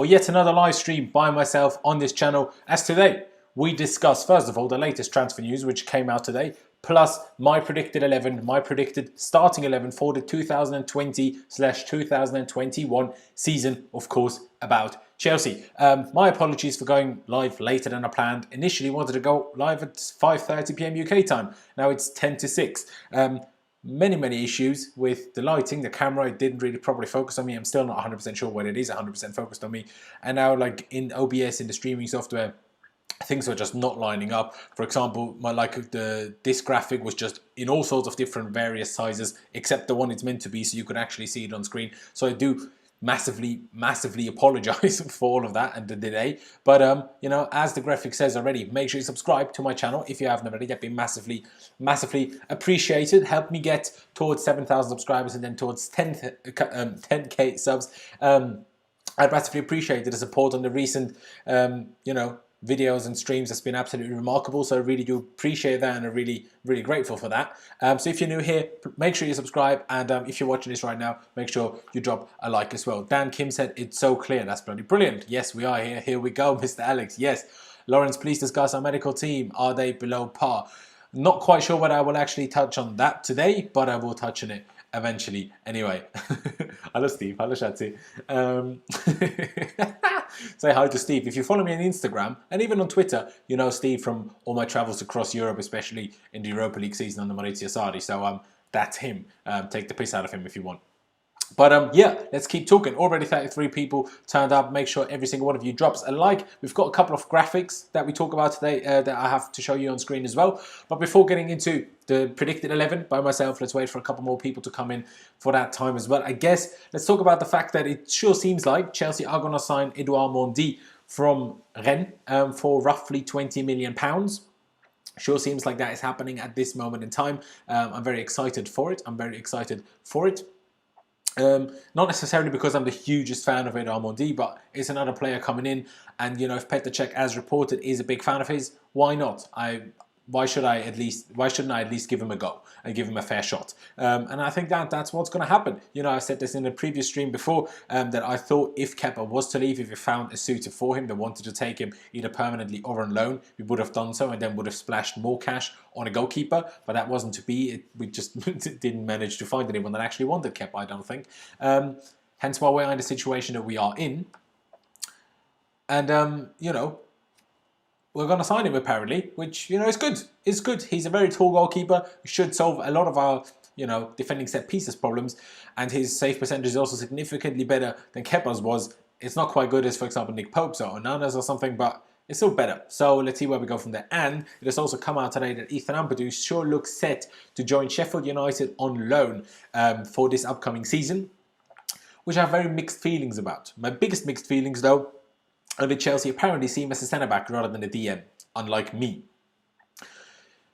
or yet another live stream by myself on this channel, as today we discuss, first of all, the latest transfer news which came out today, plus my predicted 11, my predicted starting 11 for the 2020/2021 season, of course, about Chelsea. My apologies for going live later than I planned. Initially wanted to go live at 5:30 p.m. UK time. Now it's 10 to 6. Many issues with the lighting, the camera, it didn't really properly focus on me. I'm still not 100% sure when it is 100% focused on me. And now, like in OBS, in the streaming software, things were just not lining up. For example, this graphic was just in all sorts of different various sizes, except the one it's meant to be, so you could actually see it on screen. So I do massively apologize for all of that and the delay. But you know, as the graphic says already, make sure you subscribe to my channel if you haven't already. That'd be massively appreciated. Help me get towards 7,000 subscribers and then towards 10k subs. I'd massively appreciate the support on the recent you know, videos and streams. Has been absolutely remarkable, so I really do appreciate that, and I'm really grateful for that. So if you're new here, make sure you subscribe, and if you're watching this right now, make sure you drop a like as well. Dan Kim said it's so clear. That's bloody brilliant. Yes, we are here we go. Mr. Alex, yes. Laurenz, please discuss our medical team. Are they below par? Not quite sure whether I will actually touch on that today, but I will touch on it eventually anyway. Hello Steve, hello Shati. Say hi to Steve. If you follow me on Instagram and even on Twitter, you know Steve from all my travels across Europe, especially in the Europa League season under Maurizio Sarri. So that's him. Take the piss out of him if you want. But yeah, let's keep talking. Already 33 people turned up. Make sure every single one of you drops a like. We've got a couple of graphics that we talk about today that I have to show you on screen as well. But before getting into the predicted 11 by myself, let's wait for a couple more people to come in for that time as well. I guess let's talk about the fact that it sure seems like Chelsea are going to sign Edouard Mendy from Rennes for roughly £20 million. Sure seems like that is happening at this moment in time. I'm very excited for it. Not necessarily because I'm the hugest fan of Edouard Mendy, but it's another player coming in, and you know, if Petr Cech, as reported, is a big fan of his, why not? Why shouldn't I at least give him a go and give him a fair shot? And I think that's what's going to happen. You know, I said this in a previous stream before, that I thought if Kepa was to leave, if we found a suitor for him that wanted to take him either permanently or on loan, we would have done so and then would have splashed more cash on a goalkeeper. But that wasn't to be. We just didn't manage to find anyone that actually wanted Kepa, I don't think. Hence why we're in the situation that we are in. And you know, we're going to sign him apparently, which, you know, is good. It's good. He's a very tall goalkeeper. He should solve a lot of our, you know, defending set pieces problems. And his save percentage is also significantly better than Kepa's was. It's not quite good as, for example, Nick Pope's or Onana's or something, but it's still better. So let's see where we go from there. And it has also come out today that Ethan Ampadu sure looks set to join Sheffield United on loan for this upcoming season, which I have very mixed feelings about. My biggest mixed feelings, though, and Chelsea apparently see him as a centre-back rather than a DM, unlike me.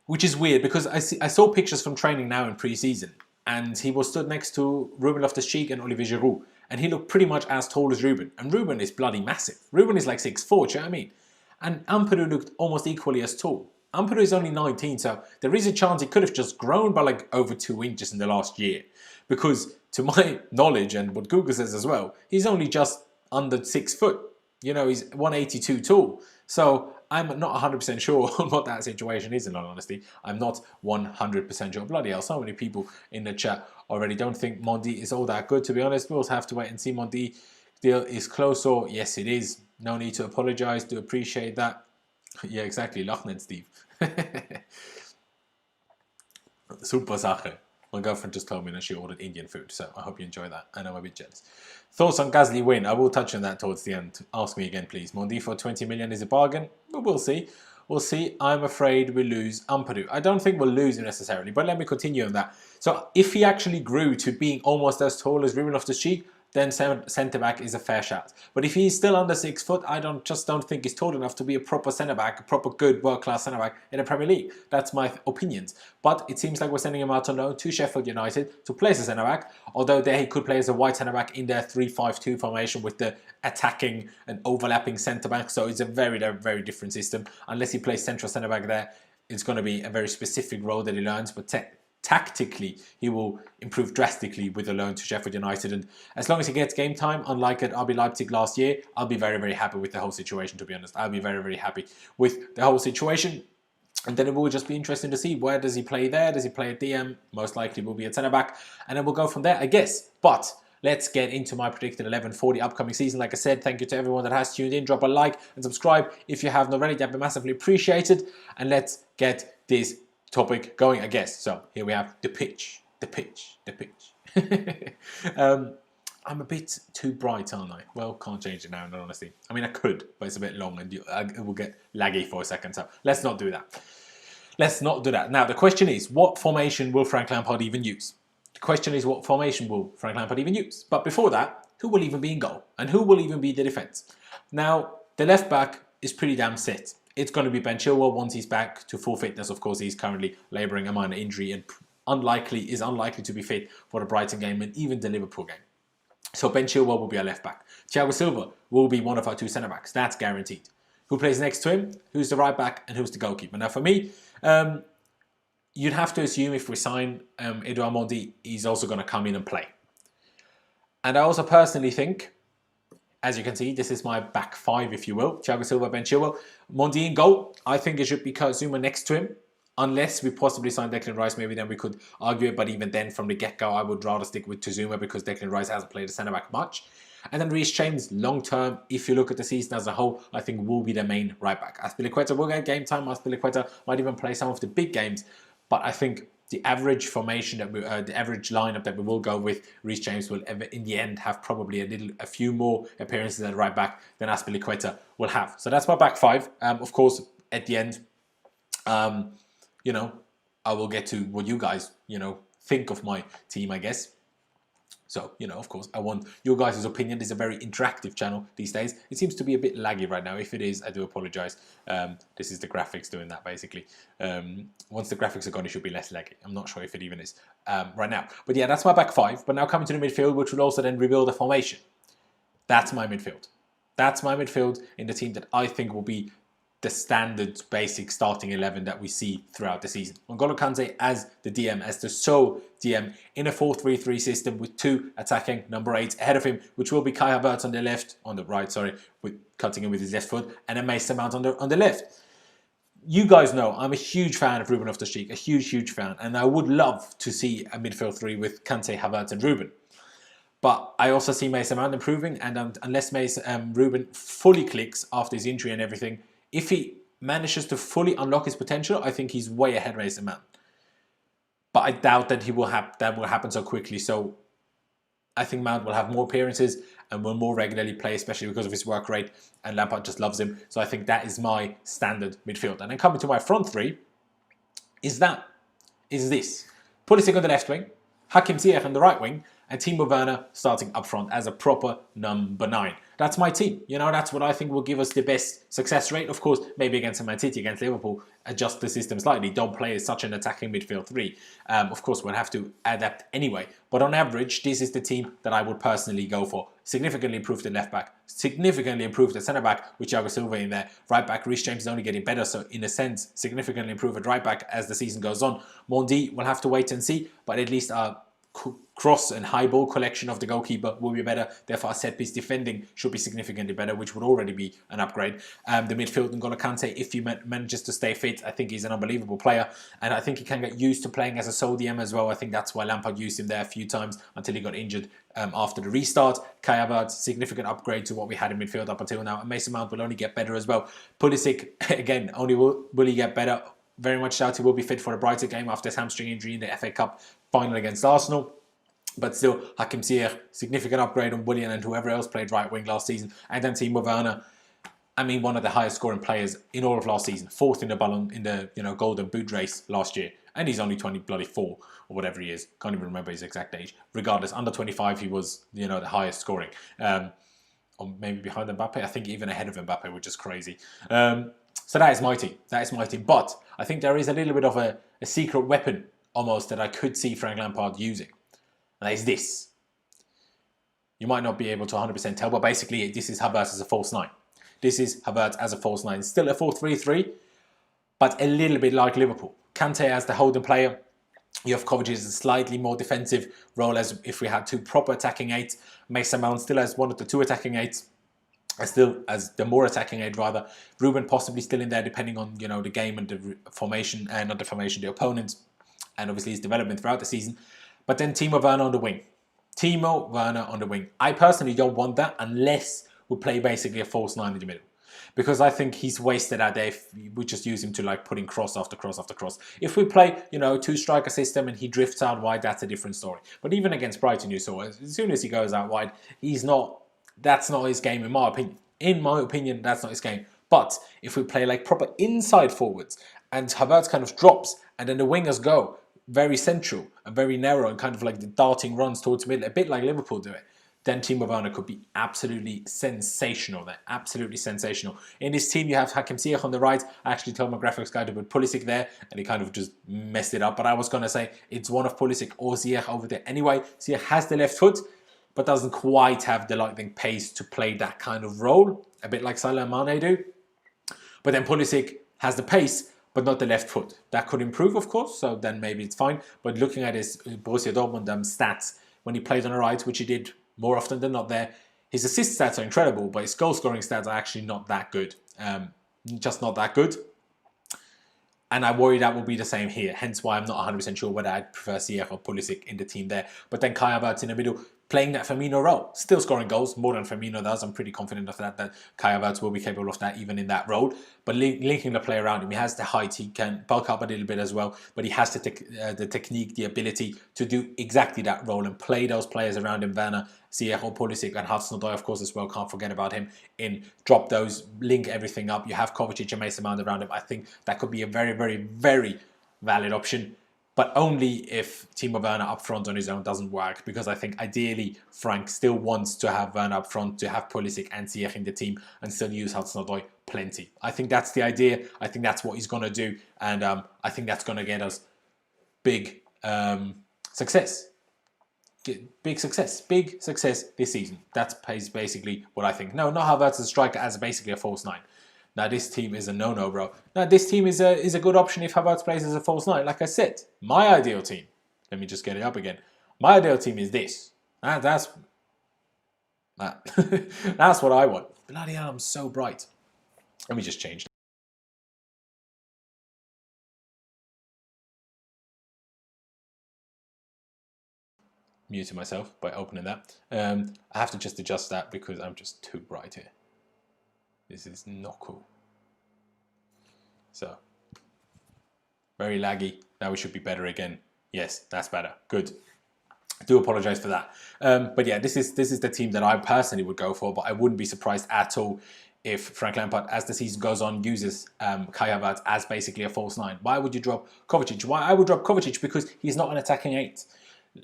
Which is weird, because I saw pictures from training now in pre-season, and he was stood next to Ruben Loftus-Cheek and Olivier Giroud, and he looked pretty much as tall as Ruben. And Ruben is bloody massive. Ruben is like 6'4", do you know what I mean? And Ampadu looked almost equally as tall. Ampadu is only 19, so there is a chance he could have just grown by like over 2 inches in the last year. Because to my knowledge, and what Google says as well, he's only just under 6 foot. You know, he's 182 tall. So I'm not 100% sure on what that situation is, in all honesty. I'm not 100% sure. Bloody hell, so many people in the chat already don't think Mendy is all that good, to be honest. We'll have to wait and see. Mendy deal is close, or yes, it is. No need to apologise. Do appreciate that. Yeah, exactly. Laurenz, Steve. Super Sache. My girlfriend just told me that she ordered Indian food, so I hope you enjoy that. I know I'm a bit jealous. Thoughts on Gasly win? I will touch on that towards the end. Ask me again, please. Mendy for 20 million is a bargain, but we'll see. We'll see. I'm afraid we lose Ampadu. I don't think we'll lose him necessarily, but let me continue on that. So if he actually grew to being almost as tall as Ruben Loftus-Cheek, then centre-back is a fair shout. But if he's still under 6 foot, I just don't think he's tall enough to be a proper centre-back, a proper good world-class centre-back in the Premier League. That's my opinions. But it seems like we're sending him out on loan to Sheffield United to play as a centre-back, although there he could play as a wide centre-back in their 3-5-2 formation with the attacking and overlapping centre-back. So it's a very, very different system. Unless he plays central centre-back there, it's going to be a very specific role that he learns. But tactically, he will improve drastically with the loan to Sheffield United. And as long as he gets game time, unlike at RB Leipzig last year, I'll be very, very happy with the whole situation, to be honest. I'll be very, very happy with the whole situation. And then it will just be interesting to see, where does he play there? Does he play at DM? Most likely will be at centre-back. And then we'll go from there, I guess. But let's get into my predicted 11 for the upcoming season. Like I said, thank you to everyone that has tuned in. Drop a like and subscribe if you haven't already. That'd be massively appreciated. And let's get this topic going, I guess. So here we have the pitch. I'm a bit too bright, aren't I? Well, can't change it now, in all honesty. I mean, I could, but it's a bit long and it will get laggy for a second. So let's not do that. Let's not do that. Now, the question is, what formation will Frank Lampard even use? The question is, what formation will Frank Lampard even use? But before that, who will even be in goal? And who will even be the defence? Now, the left back is pretty damn set. It's going to be Ben Chilwell once he's back to full fitness. Of course, he's currently labouring a minor injury and is unlikely to be fit for the Brighton game and even the Liverpool game. So Ben Chilwell will be our left back. Thiago Silva will be one of our two centre backs. That's guaranteed. Who plays next to him? Who's the right back? And who's the goalkeeper? Now for me, you'd have to assume if we sign Edouard Mendy, he's also going to come in and play. And I also personally think, as you can see, this is my back five, if you will. Thiago Silva, Ben Chilwell. Mendy in goal. I think it should be Kurt Zouma next to him. Unless we possibly sign Declan Rice, maybe then we could argue it. But even then, from the get-go, I would rather stick with Zouma because Declan Rice hasn't played a centre-back much. And then Reece James, long-term, if you look at the season as a whole, I think will be the main right-back. Azpilicueta will get game time. Azpilicueta might even play some of the big games. But I think the average formation, the average lineup that we will go with, Reece James will, in the end, have probably a few more appearances at right-back than Azpilicueta will have. So that's my back five. Of course, at the end, you know, I will get to what you guys, think of my team, I guess. So, of course, I want your guys' opinion. This is a very interactive channel these days. It seems to be a bit laggy right now. If it is, I do apologise. This is the graphics doing that, basically. Once the graphics are gone, it should be less laggy. I'm not sure if it even is right now. But yeah, that's my back five. But now coming to the midfield, which will also then reveal the formation. That's my midfield. That's my midfield in the team that I think will be the standard basic starting 11 that we see throughout the season. N'Golo Kante as the DM, as the sole DM in a 4-3-3 system with two attacking number 8 ahead of him, which will be Kai Havertz on the right, with cutting in with his left foot, and then Mason Mount on the left. You guys know I'm a huge fan of Ruben Loftus-Cheek, a huge fan, and I would love to see a midfield three with Kante, Havertz and Ruben. But I also see Mason Mount improving, and unless Ruben fully clicks after his injury and everything, if he manages to fully unlock his potential, I think he's way ahead of Mason Mount. But I doubt that that will happen so quickly. So I think Mount will have more appearances and will more regularly play, especially because of his work rate. And Lampard just loves him. So I think that is my standard midfield. And then coming to my front three, is this. Pulisic on the left wing, Hakim Ziyech on the right wing, and Timo Werner starting up front as a proper number 9. That's my team. That's what I think will give us the best success rate. Of course, maybe against Man City, against Liverpool, adjust the system slightly. Don't play as such an attacking midfield three. Of course, we'll have to adapt anyway. But on average, this is the team that I would personally go for. Significantly improved at left back. Significantly improved at centre back with Thiago Silva in there. Right back, Reece James is only getting better. So in a sense, significantly improved at right back as the season goes on. Mendy, we'll have to wait and see. But at least cross and high ball collection of the goalkeeper will be better. Therefore, our set piece defending should be significantly better, which would already be an upgrade. The midfield, N'Golo Kante, if he manages to stay fit, I think he's an unbelievable player. And I think he can get used to playing as a sole DM as well. I think that's why Lampard used him there a few times until he got injured after the restart. Kai Havertz, significant upgrade to what we had in midfield up until now. And Mason Mount will only get better as well. Pulisic, again, only will he get better. Very much doubt he will be fit for the Brighton game after his hamstring injury in the FA Cup final against Arsenal. But still, Hakim Ziyech, significant upgrade on Willian and whoever else played right wing last season. And then Timo Werner, one of the highest scoring players in all of last season. 4th in the Golden Boot race last year. And he's only 24 or whatever he is. Can't even remember his exact age. Regardless, under 25 he was, the highest scoring. Or maybe behind Mbappe. I think even ahead of Mbappe, which is crazy. So that is my team. But I think there is a little bit of a secret weapon almost that I could see Frank Lampard using. And that is this. You might not be able to 100% tell, but basically this is Havertz as a false 9. This is Havertz as a false 9. Still a 4-3-3, but a little bit like Liverpool. Kante as the holding player, You have Kovacic as a slightly more defensive role, as if we had two proper attacking eights. Mason Mount still has one of the two attacking eights, still as the more attacking eight rather. Ruben possibly still in there, depending on the game and the formation, and not the formation, the opponents, and obviously his development throughout the season. But then Timo Werner on the wing. Timo Werner on the wing. I personally don't want that unless we play basically a false nine in the middle. Because I think he's wasted out there if we just use him to like putting cross after cross after cross. If we play, two-striker system and he drifts out wide, that's a different story. But even against Brighton, you saw, as soon as he goes out wide, that's not his game in my opinion. In my opinion, that's not his game. But if we play like proper inside forwards and Havertz kind of drops and then the wingers go very central and very narrow and kind of like the darting runs towards the middle, a bit like Liverpool do it, then Timo Werner could be absolutely sensational there. Absolutely sensational. In this team, you have Hakim Ziyech on the right. I actually told my graphics guy to put Pulisic there, and he kind of just messed it up. But I was going to say it's one of Pulisic or Ziyech over there. Anyway, Ziyech has the left foot, but doesn't quite have the lightning pace to play that kind of role. A bit like Salah and Mane do. But then Pulisic has the pace, but not the left foot. That could improve, of course, so then maybe it's fine. But looking at his Borussia Dortmund stats, when he played on the right, which he did more often than not there, his assist stats are incredible, but his goal-scoring stats are actually not that good. Just not that good. And I worry that will be the same here. Hence why I'm not 100% sure whether I'd prefer Ziyech or Pulisic in the team there. But then Kai Havertz in the middle, playing that Firmino role. Still scoring goals, more than Firmino does. I'm pretty confident of that Kai Havertz will be capable of that even in that role. But linking the play around him, he has the height, he can bulk up a little bit as well, but he has the technique, the ability to do exactly that role and play those players around him, Werner, Ziyech or Pulisic, and Hudson-Odoi, of course, as well. Can't forget about him. Drop those, link everything up. You have Kovacic and Mason Mount around him. I think that could be a very, very, very valid option. But only if Timo Werner up front on his own doesn't work, because I think ideally Frank still wants to have Werner up front, to have Pulisic and Ziyech in the team, and still use Hudson-Odoi plenty. I think that's the idea. I think that's what he's going to do, and I think that's going to get us big success. Big success this season. That's basically what I think. No, not Havertz as a striker, as basically a false nine. Now, this team is a no-no, bro. Now, this team is a good option if Havertz plays as a false nine. Like I said, my ideal team. Let me just get it up again. My ideal team is this. That's what I want. Bloody hell, I'm so bright. Let me just change. Muted myself by opening that. I have to just adjust that because I'm just too bright here. This is not cool. So, very laggy. Now we should be better again. Yes, that's better. Good. I do apologise for that. But yeah, this is the team that I personally would go for, but I wouldn't be surprised at all if Frank Lampard, as the season goes on, uses Kai Havertz as basically a false nine. Why would you drop Kovacic? Why I would drop Kovacic? Because he's not an attacking eight.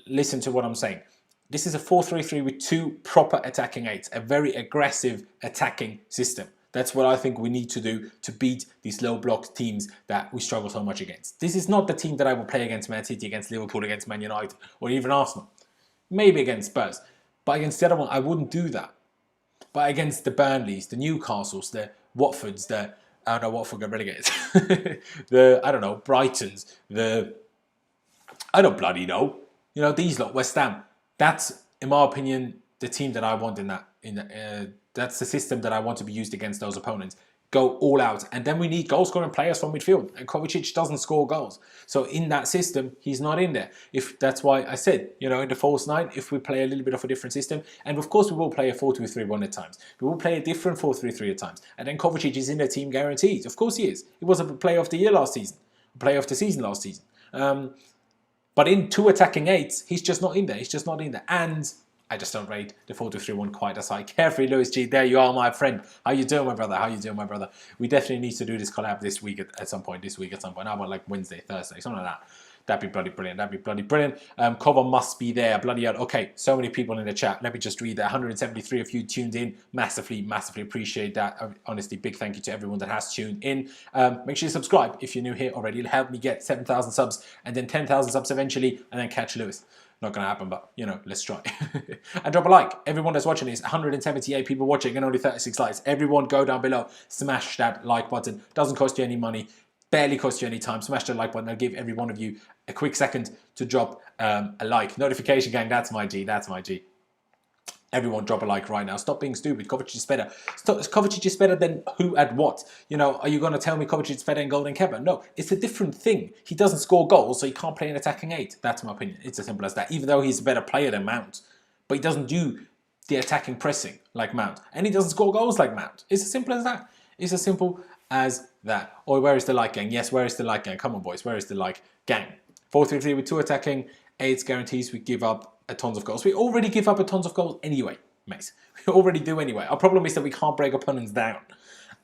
Listen to what I'm saying. This is a 4-3-3 with two proper attacking eights, a very aggressive attacking system. That's what I think we need to do to beat these low block teams that we struggle so much against. This is not the team that I will play against Man City, against Liverpool, against Man United, or even Arsenal. Maybe against Spurs. But against the other one, I wouldn't do that. But against the Burnleys, the Newcastles, the Watfords, I don't know, Watford got relegated. Brightons, I don't bloody know. These lot, West Ham. That's, in my opinion, the team that I want that's the system that I want to be used against those opponents. Go all out. And then we need goal-scoring players from midfield. And Kovacic doesn't score goals. So in that system, he's not in there. That's why I said, in the false nine, if we play a little bit of a different system, and of course we will play a 4-2-3-1 at times. We will play a different 4-3-3 at times. And then Kovacic is in the team guaranteed. Of course he is. He was a player of the year last season. Player of the season last season. But in two attacking eights, he's just not in there. He's just not in there. And I just don't rate the 4-2-3-1 quite as high. Carefree Lewis G, there you are, my friend. How you doing, my brother? How you doing, my brother? We definitely need to do this collab this week at some point. How about like Wednesday, Thursday, something like that. That'd be bloody brilliant. Cover must be there. Bloody hell. Okay, so many people in the chat. Let me just read that. 173 of you tuned in. Massively appreciate that. Honestly, big thank you to everyone that has tuned in. Make sure you subscribe if you're new here already. It'll help me get 7,000 subs and then 10,000 subs eventually, and then catch Lewis. Not going to happen, but, let's try. And drop a like. Everyone that's watching this, 178 people watching and only 36 likes. Everyone go down below, smash that like button. Doesn't cost you any money. Barely cost you any time. Smash the like button. I'll give every one of you a quick second to drop a like. Notification gang, that's my G. That's my G. Everyone drop a like right now. Stop being stupid. Kovacic is better. Kovacic is better than who at what? You know, are you going to tell me Kovacic is better than Golden Kepa? No, it's a different thing. He doesn't score goals, so he can't play an attacking 8. That's my opinion. It's as simple as that. Even though he's a better player than Mount. But he doesn't do the attacking pressing like Mount. And he doesn't score goals like Mount. It's as simple as that. It's as simple as that. Or where is the like gang? Yes, where is the like gang? Come on, boys. Where is the like gang? 4-3-3 with 2 attacking, 8 guarantees we give up a tons of goals. We already give up a tons of goals anyway, mate. We already do anyway. Our problem is that we can't break opponents down.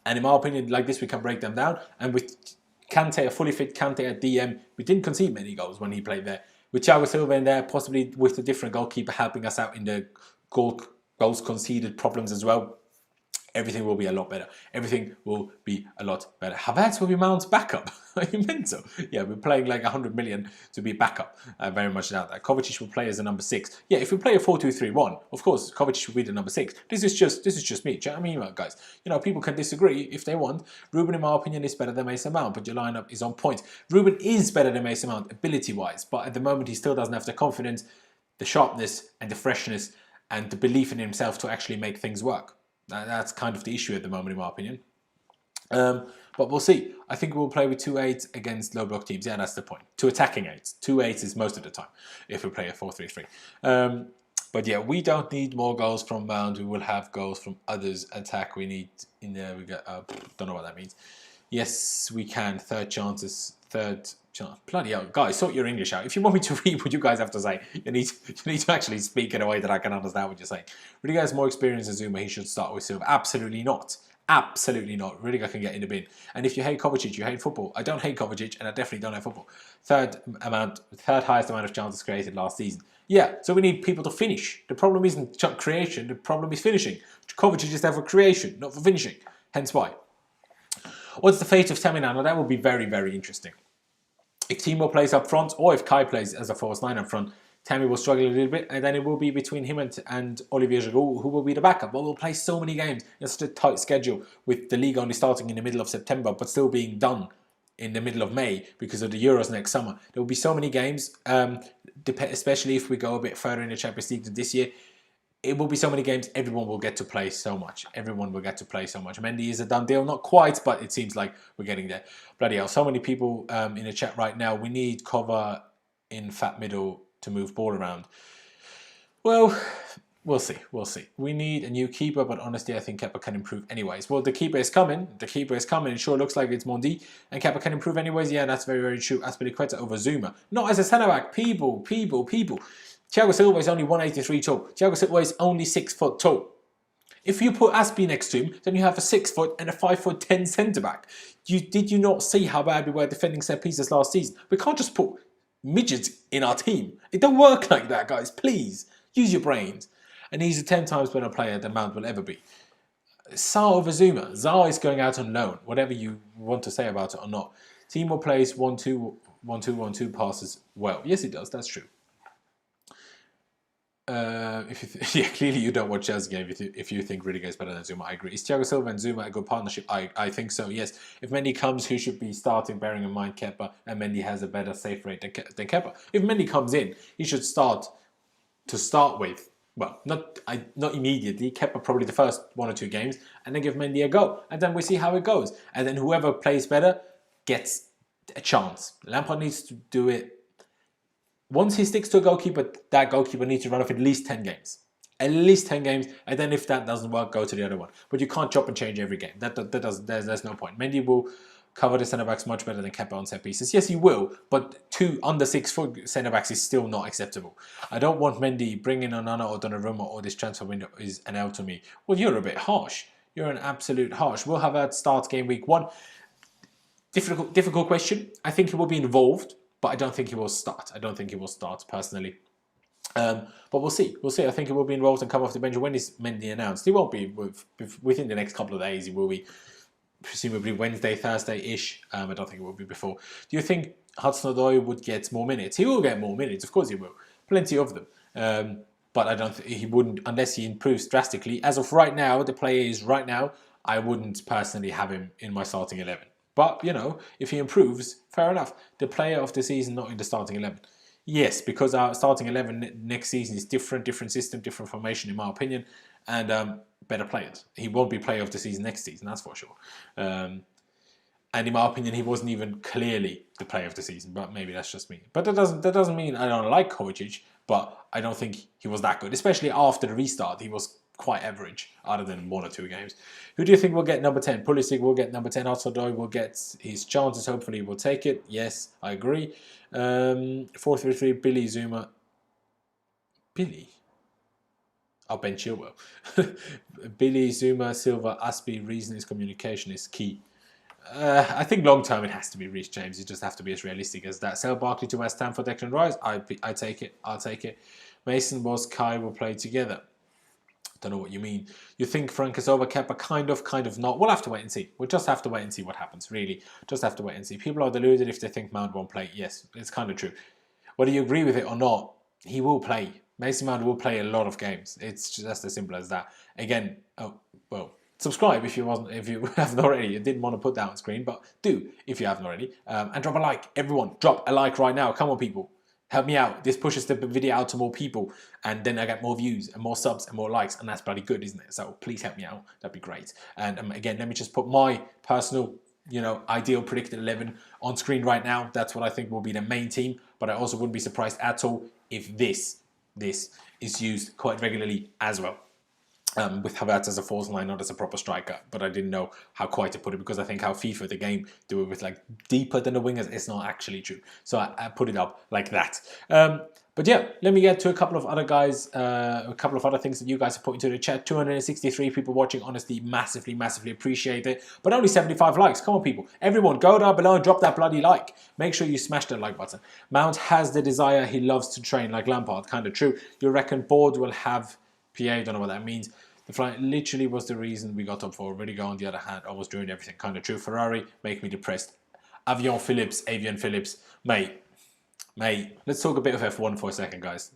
And in my opinion, like this, we can break them down. And with Kante, a fully fit Kante at DM, we didn't concede many goals when he played there. With Thiago Silva in there, possibly with a different goalkeeper helping us out in the goals conceded problems as well, everything will be a lot better. Everything will be a lot better. Havertz will be Mount's backup. Are you mental? Yeah, we're playing like 100 million to be backup. I very much doubt that. Kovacic will play as a number 6. Yeah, if we play a 4-2-3-1, of course, Kovacic will be the number 6. This is just me. Do you know what I mean, guys? You know, people can disagree if they want. Ruben, in my opinion, is better than Mason Mount, but your lineup is on point. Ruben is better than Mason Mount ability-wise, but at the moment, he still doesn't have the confidence, the sharpness, and the freshness, and the belief in himself to actually make things work. That's kind of the issue at the moment, in my opinion. But we'll see. I think we'll play with 2 8s against low block teams. Yeah, that's the point. 2 attacking 8s. 2 8s is most of the time if we play a 4-3-3. But yeah, we don't need more goals from Mount. We will have goals from others. Attack we need in there. We got don't know what that means. Yes, we can. Third chances. Third chance. Bloody hell, guys, sort your English out. If you want me to read what you guys have to say, you need to actually speak in a way that I can understand what you're saying. Rudiger has more experience than Zuma. He should start with Silva. Absolutely not. Absolutely not. Rudiger can get in the bin. And if you hate Kovacic, you hate football. I don't hate Kovacic, and I definitely don't hate football. Third highest amount of chances created last season. Yeah, so we need people to finish. The problem isn't creation. The problem is finishing. Kovacic is there for creation, not for finishing. Hence why. What's the fate of Tammy now? Now, that will be very, very interesting. If Timo plays up front, or if Kai plays as a false 9 up front, Tammy will struggle a little bit, and then it will be between him and Olivier Giroud, who will be the backup. But we'll play so many games. It's such a tight schedule, with the league only starting in the middle of September, but still being done in the middle of May because of the Euros next summer. There will be so many games, especially if we go a bit further in the Champions League than this year. It will be so many games, everyone will get to play so much. Everyone will get to play so much. Mendy is a done deal. Not quite, but it seems like we're getting there. Bloody hell, so many people in the chat right now. We need cover in fat middle to move ball around. Well, we'll see. We'll see. We need a new keeper, but honestly, I think Kepa can improve anyways. Well, the keeper is coming. The keeper is coming. It sure looks like it's Mendy. And Kepa can improve anyways. Yeah, that's very, very true. Azpilicueta over Zuma. Not as a centre-back. People. Thiago Silva is only 183 tall. Thiago Silva is only 6 foot tall. If you put Aspi next to him, then you have a 6 foot and a 5'10" centre-back. Did you not see how bad we were defending set pieces last season? We can't just put midgets in our team. It don't work like that, guys. Please, use your brains. And he's a 10 times better player than Mount will ever be. Sa over Zuma. Za is going out on loan, whatever you want to say about it or not. Timo plays 1-2, 1-2, passes well. Yes, he does. That's true. Clearly you don't watch Chelsea game if you think Rudiger is better than Zuma. I agree. Is Thiago Silva and Zuma a good partnership? I think so, yes. If Mendy comes, who should be starting, bearing in mind Kepa, and Mendy has a better save rate than Kepa. If Mendy comes in, he should start with. Well, not immediately. Kepa probably the first 1 or 2 games, and then give Mendy a go. And then we see how it goes. And then whoever plays better gets a chance. Lampard needs to do it. Once he sticks to a goalkeeper, that goalkeeper needs to run off at least 10 games. At least 10 games, and then if that doesn't work, go to the other one. But you can't chop and change every game. There's no point. Mendy will cover the centre-backs much better than Kepa on set pieces. Yes, he will, but 2 under 6 foot centre-backs is still not acceptable. I don't want Mendy bringing Onana or Donnarumma or this transfer window is an L to me. Well, you're a bit harsh. You're an absolute harsh. We'll have a start game week 1. Difficult question. I think he will be involved, but I don't think he will start. I don't think he will start, personally. But we'll see. We'll see. I think he will be involved and come off the bench. When is Mendy announced? He won't be within the next couple of days. He will be presumably Wednesday, Thursday-ish. I don't think it will be before. Do you think Hudson-Odoi would get more minutes? He will get more minutes. Of course he will. Plenty of them. But I don't think he wouldn't unless he improves drastically. As of right now, the player is right now, I wouldn't personally have him in my starting 11. But, you know, if he improves, fair enough. The player of the season, not in the starting 11. Yes, because our starting 11 next season is different system, different formation, in my opinion, and better players. He won't be player of the season next season, that's for sure. And in my opinion, he wasn't even clearly the player of the season, but maybe that's just me. But that doesn't mean I don't like Kovacic, but I don't think he was that good, especially after the restart. He was quite average, other than 1 or 2 games. Who do you think will get number 10? Pulisic will get number 10. Hudson-Odoi will get his chances. Hopefully, he will take it. Yes, I agree. 4-3-3. Billy Zuma. Billy. I'll Ben Chilwell. Billy Zuma, Silva, Aspie. Reason is communication is key. I think long term it has to be Reece James. You just have to be as realistic as that. Sell Barkley to West Ham for Declan Rice. I take it. I'll take it. Mason was Kai will play together. Don't know what you mean. You think Frank is over, Kepa? Kind of not. We'll have to wait and see. We'll just have to wait and see what happens, really. Just have to wait and see. People are deluded if they think Mount won't play. Yes, it's kind of true. Whether you agree with it or not, he will play. Mason Mount will play a lot of games. It's just as simple as that. Again, subscribe if you haven't already. You didn't want to put that on screen, but do if you haven't already. And drop a like. Everyone, drop a like right now. Come on, people. Help me out. This pushes the video out to more people, and then I get more views and more subs and more likes, and that's bloody good, isn't it? So please help me out. That'd be great. And again, let me just put my personal, ideal predicted 11 on screen right now. That's what I think will be the main team. But I also wouldn't be surprised at all if this is used quite regularly as well. With Havertz as a false line, not as a proper striker, but I didn't know how quite to put it, because I think how FIFA the game do it with like deeper than the wingers, it's not actually true. So I put it up like that. But yeah, let me get to a couple of other guys, a couple of other things that you guys have put into the chat. 263 people watching, honestly, massively appreciate it. But only 75 likes. Come on, people. Everyone, go down below and drop that bloody like. Make sure you smash that like button. Mount has the desire, he loves to train like Lampard. Kind of true. You reckon Board will have PA? Don't know what that means. The flight literally was the reason we got top 4. Really, on the other hand, I was doing everything. Kind of true. Ferrari make me depressed. Avion Phillips, mate. Let's talk a bit of F1 for a second, guys.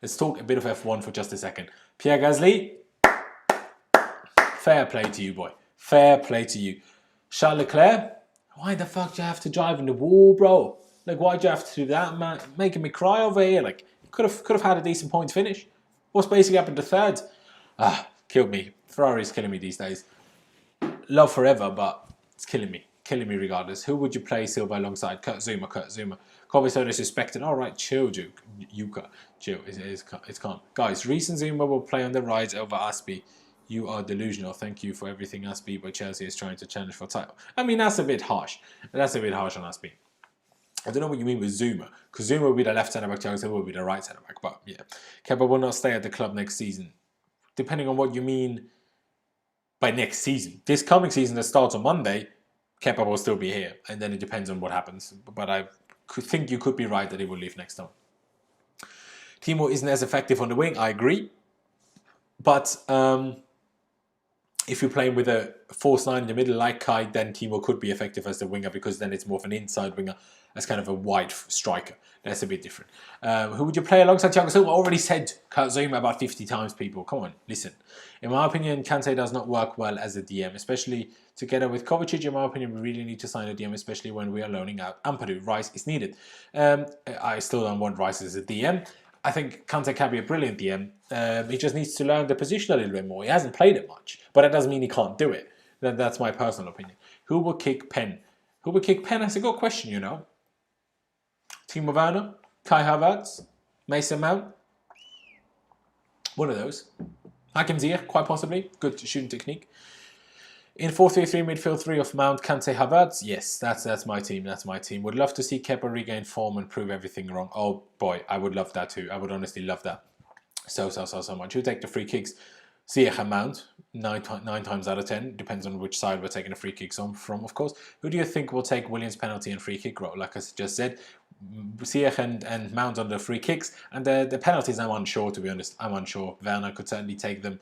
Let's talk a bit of F1 for just a second. Pierre Gasly, fair play to you, boy. Fair play to you. Charles Leclerc, why the fuck do you have to drive in the wall, bro? Like, why'd you have to do that, man? Making me cry over here. Like, could have had a decent point finish. What's basically happened to third? Killed me. Ferrari's killing me these days. Love forever, but it's killing me. Killing me regardless. Who would you play Silva alongside? Kurt Zuma. Can't be so disrespected. All right, chill, Duke. Yuka. Chill. It's calm. Guys, Reece and Zuma will play on the right over Aspie. You are delusional. Thank you for everything Aspie, but Chelsea is trying to challenge for title. I mean, that's a bit harsh. That's a bit harsh on Aspie. I don't know what you mean with Zuma, because Zuma will be the left centre back, Thiago Silva will be the right centre back. But yeah, Kepa will not stay at the club next season. Depending on what you mean by next season. This coming season that starts on Monday, Kepa will still be here, and then it depends on what happens. But I think you could be right that he will leave next time. Timo isn't as effective on the wing, I agree. But if you're playing with a false 9 in the middle like Kai, then Timo could be effective as the winger, because then it's more of an inside winger as kind of a wide striker. That's a bit different. Who would you play alongside Thiago Silva? I already said Kurt Zuma about 50 times, people. Come on, listen. In my opinion, Kante does not work well as a DM, especially together with Kovacic. In my opinion, we really need to sign a DM, especially when we are loaning out Ampadu. Rice is needed. I still don't want Rice as a DM. I think Kante can be a brilliant DM. He just needs to learn the position a little bit more. He hasn't played it much, but that doesn't mean he can't do it. That's my personal opinion. Who will kick Pen? Who will kick Pen? That's a good question, you know. Timo Werner, Kai Havertz, Mason Mount. One of those. Hakim Ziyech, quite possibly. Good shooting technique. In 4-3-3, midfield 3 of Mount, Kante, Havertz. Yes, that's my team. That's my team. Would love to see Kepa regain form and prove everything wrong. Oh boy, I would love that too. I would honestly love that. So much. Who take the free kicks? Ziyech and Mount. 9 times out of 10. Depends on which side we're taking the free kicks from, of course. Who do you think will take Williams' penalty and free kick role? Like I just said, Ziyech and Mount on the free kicks. And the penalties, I'm unsure, to be honest. I'm unsure. Werner could certainly take them.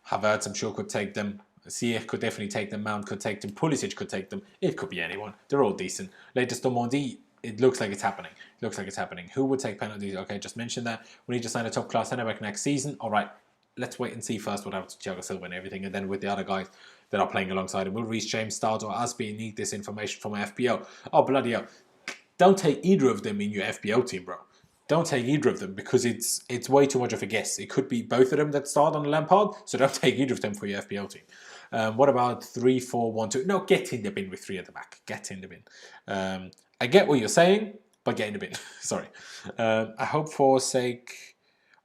Havertz, I'm sure, could take them. Ziyech could definitely take them. Mount could take them. Pulisic could take them. It could be anyone. They're all decent. Latest Mendy, it looks like it's happening. It looks like it's happening. Who would take penalties? Okay, just mentioned that. We need to sign a top-class centre back next season. All right, let's wait and see first what happens to Thiago Silva and everything. And then with the other guys, that are playing alongside him. Will Reece James start or Aspi? Need this information from my FPL. Oh, bloody hell. Don't take either of them in your FPL team, bro. Don't take either of them because it's way too much of a guess. It could be both of them that start on Lampard, so don't take either of them for your FPL team. What about 3-4-1-2? No, get in the bin with 3 at the back. Get in the bin. I get what you're saying, but get in the bin. Sorry. I hope for sake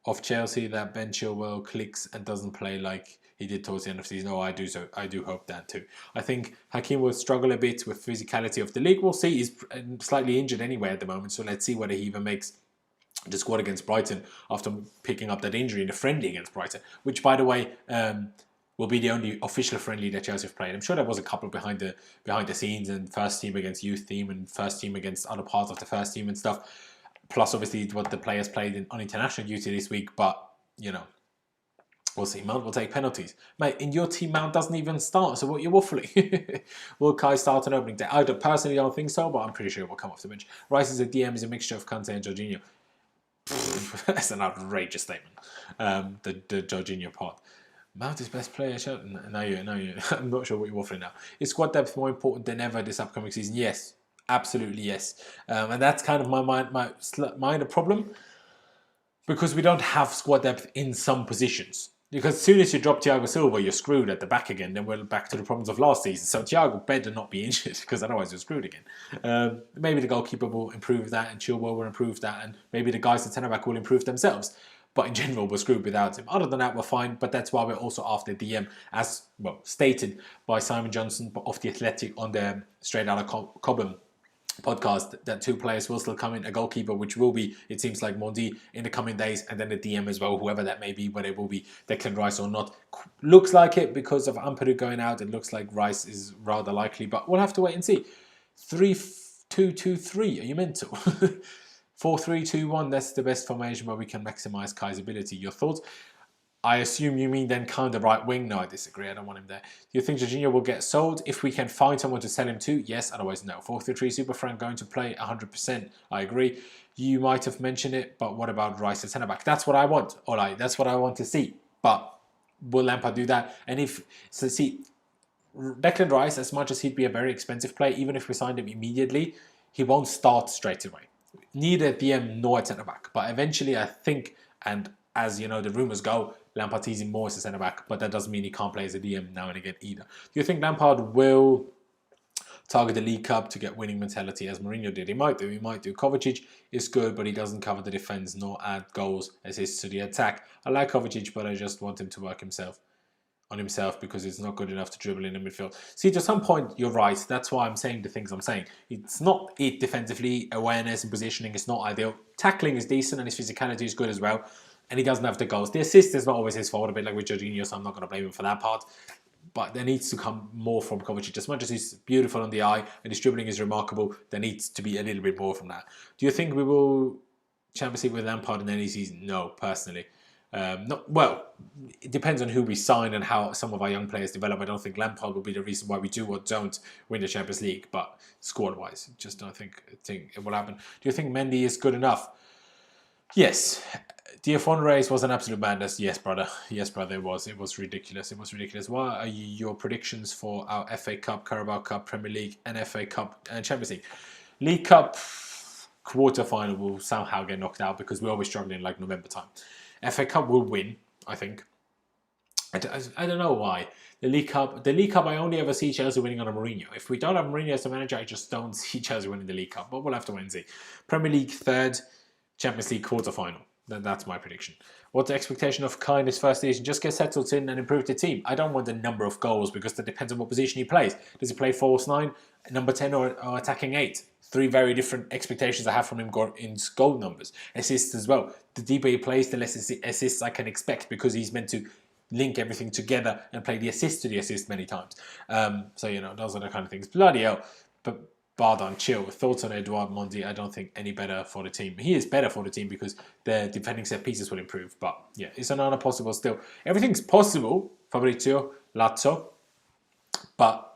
of Chelsea that Ben Chilwell clicks and doesn't play like he did towards the end of the season. Oh, I do hope that too. I think Hakim will struggle a bit with physicality of the league. We'll see. He's slightly injured anyway at the moment, so let's see whether he even makes the squad against Brighton after picking up that injury in the friendly against Brighton, which, by the way, will be the only official friendly that Chelsea have played. I'm sure there was a couple behind the scenes and first team against youth team and first team against other parts of the first team and stuff. Plus, obviously, what the players played on international duty this week. But, you know, we'll see. Mount will take penalties. Mate, in your team, Mount doesn't even start, so what you're waffling? Will Kai start on opening day? I personally don't think so, but I'm pretty sure it will come off the bench. Rice's DM is a mixture of Kante and Jorginho. That's an outrageous statement. The Jorginho part. Mount is best player. No, I'm not sure what you're waffling now. Is squad depth more important than ever this upcoming season? Yes. Absolutely, yes. And that's kind of my minor problem because we don't have squad depth in some positions. Because as soon as you drop Thiago Silva, you're screwed at the back again. Then we're back to the problems of last season. So Thiago better not be injured because otherwise you're screwed again. Maybe the goalkeeper will improve that and Chilwell will improve that and maybe the guys at centre-back will improve themselves. But in general, we're screwed without him. Other than that, we're fine. But that's why we're also after DM, as well stated by Simon Johnson of The Athletic on the Straight Outta Cobham podcast, that 2 players will still come in, a goalkeeper, which will be, it seems like, Mendy in the coming days, and then a DM as well, whoever that may be, whether it will be Declan Rice or not. Looks like it because of Ampadu going out. It looks like Rice is rather likely, but we'll have to wait and see. 3-2-2-3, are you mental? 4-3-2-1, that's the best formation where we can maximise Kai's ability. Your thoughts? I assume you mean then kind of right wing. No, I disagree. I don't want him there. Do you think Jorginho will get sold? If we can find someone to sell him to, yes. Otherwise, no. 4-3-3 Super Frank going to play 100%. I agree. You might have mentioned it, but what about Rice at centre back? That's what I want. All right, that's what I want to see. But will Lampard do that? And Declan Rice, as much as he'd be a very expensive player, even if we signed him immediately, he won't start straight away. Neither at DM nor at centre back. But eventually, I think, and as you know, the rumours go, Lampard sees him more as a centre-back, but that doesn't mean he can't play as a DM now and again either. Do you think Lampard will target the League Cup to get winning mentality as Mourinho did? He might do. Kovacic is good, but he doesn't cover the defence nor add goals, assists to the attack. I like Kovacic, but I just want him to work on himself because it's not good enough to dribble in the midfield. See, to some point, you're right. That's why I'm saying the things I'm saying. It's not it defensively. Awareness and positioning is not ideal. Tackling is decent and his physicality is good as well. And he doesn't have the goals. The assist is not always his fault, a bit like with Jorginho, so I'm not going to blame him for that part. But there needs to come more from Kovacic. As much as he's beautiful on the eye and his dribbling is remarkable, there needs to be a little bit more from that. Do you think we will Champions League with Lampard in any season? No, personally. Well, it depends on who we sign and how some of our young players develop. I don't think Lampard will be the reason why we do or don't win the Champions League, but squad-wise, just don't think it will happen. Do you think Mendy is good enough? Yes. Diafon Reyes was an absolute madness. Yes, brother. Yes, brother, it was. It was ridiculous. It was ridiculous. What are your predictions for our FA Cup, Carabao Cup, Premier League, and FA Cup and Champions League? League Cup quarter-final will somehow get knocked out because we're always struggling in like November time. FA Cup will win, I think. I don't know why. The League Cup, I only ever see Chelsea winning on a Mourinho. If we don't have Mourinho as the manager, I just don't see Chelsea winning the League Cup. But we'll have to wait and see. Premier League third, Champions League quarter-final. That's my prediction. What's the expectation of Kai in his first season? Just get settled in and improve the team. I don't want the number of goals because that depends on what position he plays. Does he play false 9, number 10 or attacking 8? 3 very different expectations I have from him in goal numbers. Assists as well. The deeper he plays, the less assists I can expect because he's meant to link everything together and play the assist to the assist many times. So, you know, those are the kind of things. Bloody hell. But Bardan, chill. Thoughts on Edouard Mendy? I don't think any better for the team. He is better for the team because the defending set pieces will improve. But yeah, it's another possible still. Everything's possible, Fabrizio, Lazzo. But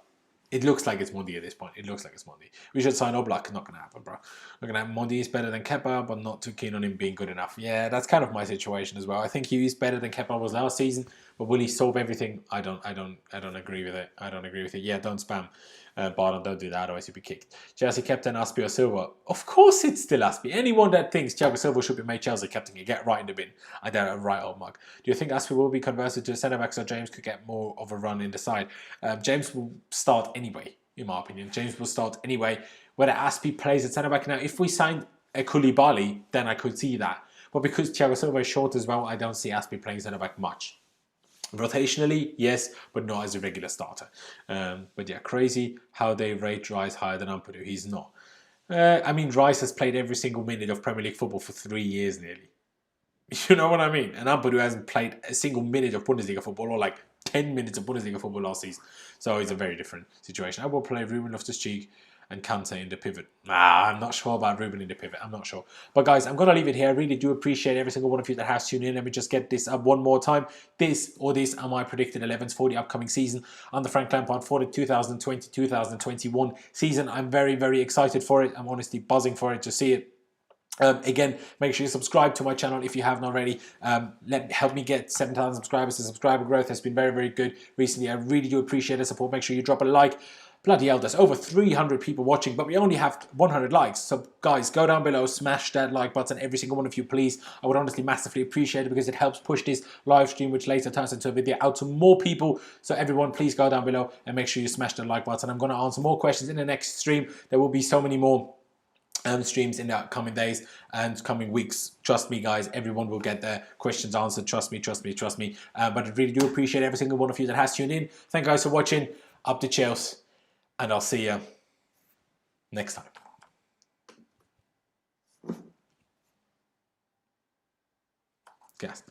it looks like it's Mendy at this point. It looks like it's Mendy. We should sign Oblak. Not going to happen, bro. Not going to happen. Mendy is better than Kepa, but not too keen on him being good enough. Yeah, that's kind of my situation as well. I think he is better than Kepa was last season, But will he solve everything? I don't agree with it. I don't agree with it. Yeah, don't spam. Barton, don't do that, otherwise you'll be kicked. Chelsea captain Aspi or Silva? Of course it's still Aspi. Anyone that thinks Thiago Silva should be made Chelsea captain, you get right in the bin. I doubt it, right old mug. Do you think Aspi will be converted to a centre back so James could get more of a run in the side? James will start anyway, in my opinion. James will start anyway. Whether Aspi plays at centre back now, if we signed a Koulibaly, then I could see that. But because Thiago Silva is short as well, I don't see Aspi playing centre back much. Rotationally, yes, but not as a regular starter. But yeah, crazy how they rate Rice higher than Ampadu. He's not. I mean, Rice has played every single minute of Premier League football for 3 years nearly. You know what I mean? And Ampadu hasn't played a single minute of Bundesliga football, or like 10 minutes of Bundesliga football last season. So it's a very different situation. I will play Ruben Loftus-Cheek and Kante in the pivot. I'm not sure about Ruben in the pivot. I'm not sure. But guys, I'm going to leave it here. I really do appreciate every single one of you that has tuned in. Let me just get this up one more time. These are my predicted 11s for the upcoming season under Frank Lampard for the 2020-2021 season. I'm very, very excited for it. I'm honestly buzzing for it to see it. Again, make sure you subscribe to my channel if you haven't already. Help me get 7,000 subscribers. The subscriber growth has been very, very good recently. I really do appreciate the support. Make sure you drop a like. Bloody hell, there's over 300 people watching, but we only have 100 likes. So guys, go down below, smash that like button, every single one of you, please. I would honestly massively appreciate it because it helps push this live stream, which later turns into a video, out to more people. So everyone, please go down below and make sure you smash the like button. I'm going to answer more questions in the next stream. There will be so many more streams in the coming days and coming weeks. Trust me, guys, everyone will get their questions answered. Trust me, trust me, trust me. But I really do appreciate every single one of you that has tuned in. Thank you guys for watching. Up to Chelsea. And I'll see you next time. Gas.